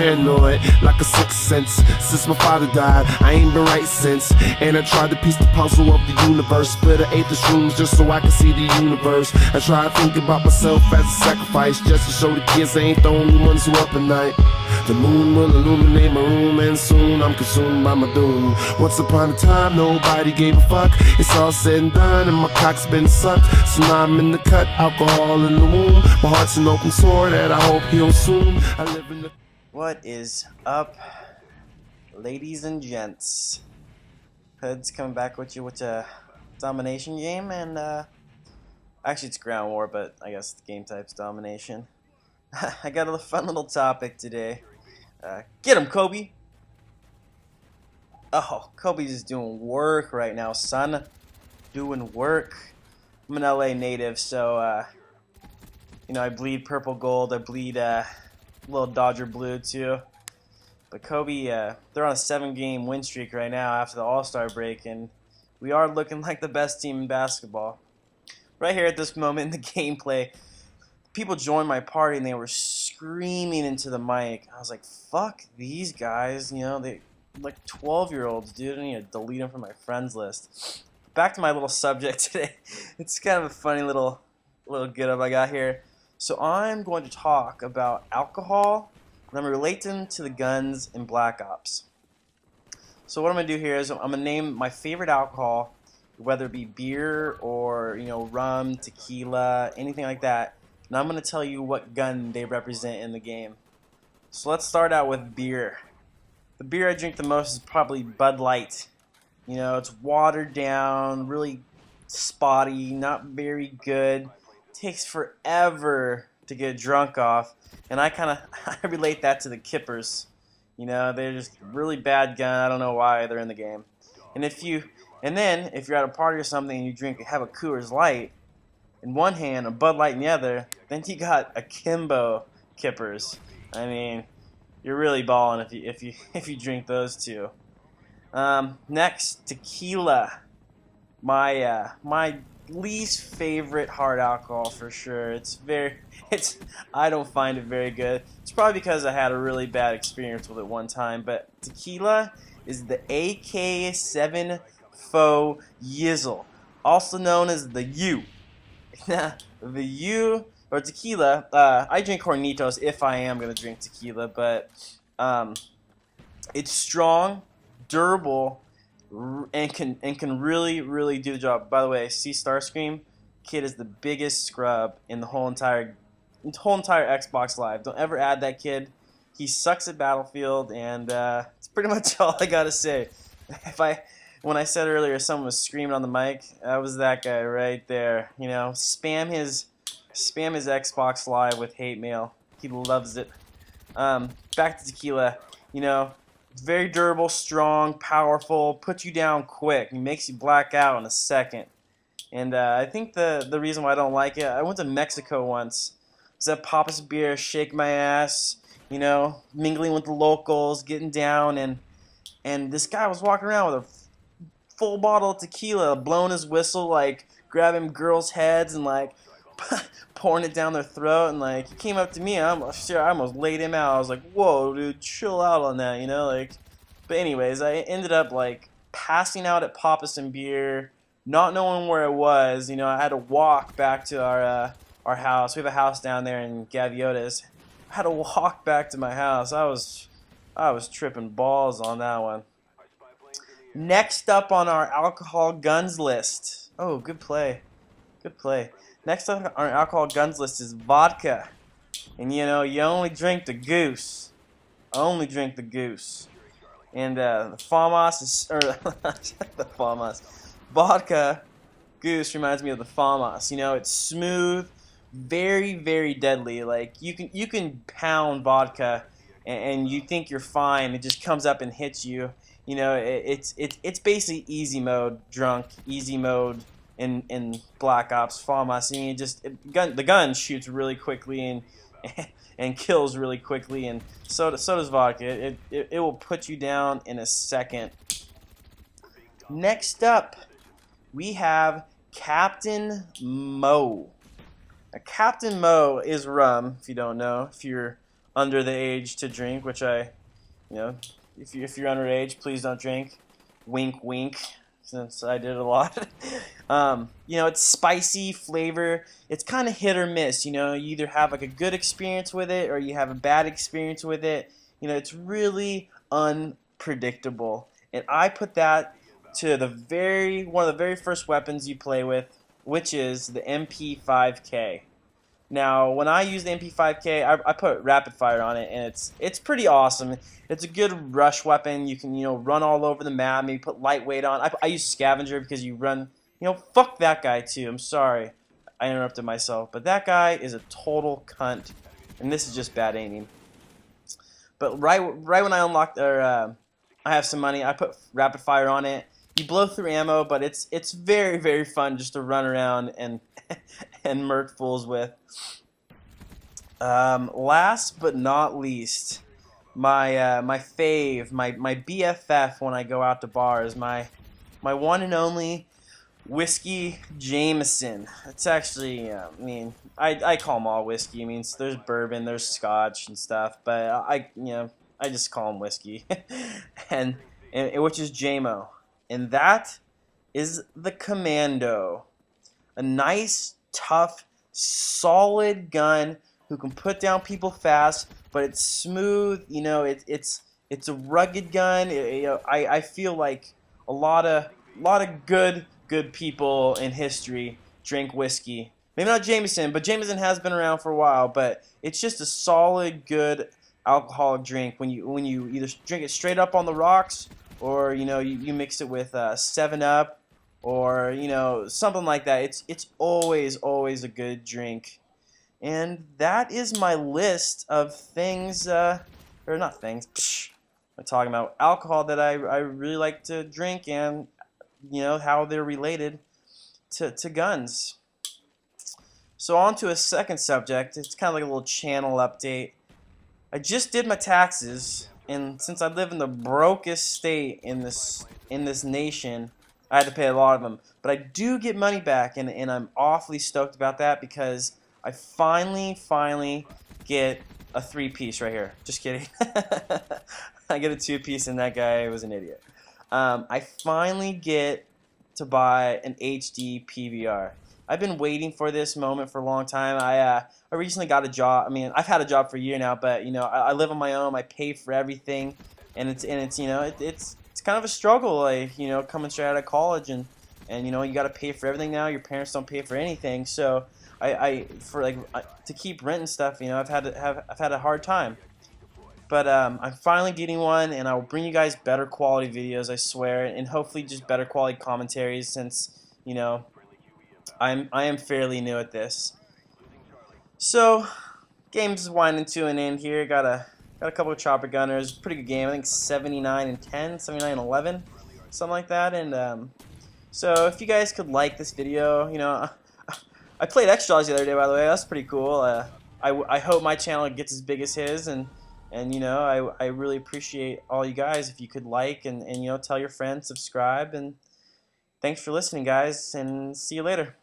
paranoid, like a sixth sense. Since my father died, I ain't been right since. And I tried to piece the puzzle of the universe, split an eighth of shrooms just so I can see the universe. I try to think about myself as a sacrifice, just to show the kids they ain't the only ones who up at night. The moon will illuminate my room, and soon I'm consumed by my doom. Once upon a time, nobody gave a fuck. It's all said and done, and my cock's been sucked. So now I'm in the cut, alcohol in the womb. My heart's an open sore that I hope heals soon. I live in the... What is up, ladies and gents? HOODZz coming back with you with a domination game, and actually it's ground war, but I guess the game type's domination. I got a fun little topic today. Get him, Kobe! Oh, Kobe's just doing work right now, son. Doing work. I'm an LA native, so you know, I bleed purple gold. I bleed a little Dodger blue too. But Kobe, they're on a 7-game win streak right now after the All-Star break, and we are looking like the best team in basketball. Right here at this moment in the gameplay, people joined my party and they were screaming into the mic. I was like, fuck these guys, you know, they like 12-year-olds, dude. I need to delete them from my friends list. Back to my little subject today. It's kind of a funny little get up I got here. So I'm going to talk about alcohol, and I'm going to relate them to the guns in Black Ops. So what I'm going to do here is I'm going to name my favorite alcohol, whether it be beer or, you know, rum, tequila, anything like that. And I'm going to tell you what gun they represent in the game. So let's start out with beer. The beer I drink the most is probably Bud Light. You know, it's watered down, really spotty, not very good. Takes forever to get drunk off. And I kind of I relate that to the Kippers. You know, they're just really bad gun. I don't know why they're in the game. And if you're at a party or something and you have a Coors Light in one hand, a Bud Light in the other, then you got akimbo Kippers. I mean, you're really balling if you drink those two. Next, tequila. My least favorite hard alcohol for sure. I don't find it very good. It's probably because I had a really bad experience with it one time. But tequila is the AK-7 Faux Yizzle, also known as the U. The U, or tequila, I drink Hornitos if I am going to drink tequila, but it's strong, durable, and can really do the job. By the way, see Starscream? Kid is the biggest scrub in the whole entire Xbox Live. Don't ever add that kid. He sucks at Battlefield, and that's pretty much all I gotta say. When I said earlier someone was screaming on the mic, that was that guy right there. You know, spam his Xbox Live with hate mail. He loves it. Back to tequila. You know, it's very durable, strong, powerful, puts you down quick. It makes you black out in a second. And I think the reason why I don't like it, I went to Mexico once. I was at Papa's Beer, shake my ass, you know, mingling with the locals, getting down, and this guy was walking around with a full bottle of tequila, blowing his whistle, like grabbing girls' heads and like pouring it down their throat, and like he came up to me, and I almost laid him out. I was like, "Whoa, dude, chill out on that," you know, like. But anyways, I ended up like passing out at Papa's and Beer, not knowing where it was. You know, I had to walk back to our house. We have a house down there in Gaviotas. I had to walk back to my house. I was tripping balls on that one. Next up on our alcohol guns list. Oh, good play. Good play. Next up on our alcohol guns list is vodka. And you know, you only drink the goose. Only drink the goose. And the FAMAS is, or the FAMAS. Vodka goose reminds me of the FAMAS. You know, it's smooth, very deadly. Like you can pound vodka and you think you're fine. It just comes up and hits you. You know, it's basically easy mode drunk, easy mode in Black Ops, FAMAS. I mean, the gun shoots really quickly and kills really quickly, and so does vodka. It will put you down in a second. Next up, we have Captain Mo. Now, Captain Mo is rum, if you don't know. If you're under the age to drink, which if you're underage, please don't drink. Wink, wink. Since I did a lot. It's spicy flavor. It's kind of hit or miss. You either have like a good experience with it or you have a bad experience with it. It's really unpredictable. And I put that to one of the very first weapons you play with, which is the MP5K. Now, when I use the MP5K, I put rapid fire on it, and it's pretty awesome. It's a good rush weapon. You can run all over the map. Maybe put lightweight on. I use scavenger because you run. Fuck that guy too. I'm sorry, I interrupted myself, but that guy is a total cunt, and this is just bad aiming. But right when I unlocked I have some money, I put rapid fire on it. You blow through ammo, but it's very, very fun just to run around and and murk fools with. Last but not least, my fave, my BFF when I go out to bars, my one and only whiskey Jameson. It's actually, I call them all whiskey. There's bourbon, there's scotch and stuff, but I just call them whiskey, and which is JMO. And that is the Commando. A nice, tough, solid gun who can put down people fast, but it's smooth. It's a rugged gun. I feel like a lot of good people in history drink whiskey. Maybe not Jameson, but Jameson has been around for a while. But it's just a solid, good alcoholic drink when you either drink it straight up on the rocks, or you mix it with 7-Up, or something like that. It's always a good drink. And that is my list of things, or not things. I'm talking about alcohol that I really like to drink, and how they're related to guns. So on to a second subject. It's kind of like a little channel update. I just did my taxes, and since I live in the brokest state in this nation, I had to pay a lot of them. But I do get money back, and I'm awfully stoked about that because I finally get a 3-piece right here. Just kidding. I get a 2-piece, and that guy was an idiot. I finally get to buy an HD PVR. I've been waiting for this moment for a long time. I recently got a job. I've had a job for a year now, but I live on my own. I pay for everything, and it's kind of a struggle, like coming straight out of college, and you got to pay for everything now. Your parents don't pay for anything, so to keep rent and stuff, I've had a hard time. But I'm finally getting one, and I will bring you guys better quality videos, I swear, and hopefully just better quality commentaries, since I am fairly new at this. So, game's winding to an end here. Got a couple of chopper gunners. Pretty good game. I think 79-10, 79-11, something like that. And so if you guys could like this video, I played HOODZz the other day, by the way. That's pretty cool. I hope my channel gets as big as his, and I really appreciate all you guys if you could like and tell your friends, subscribe, and thanks for listening, guys, and see you later.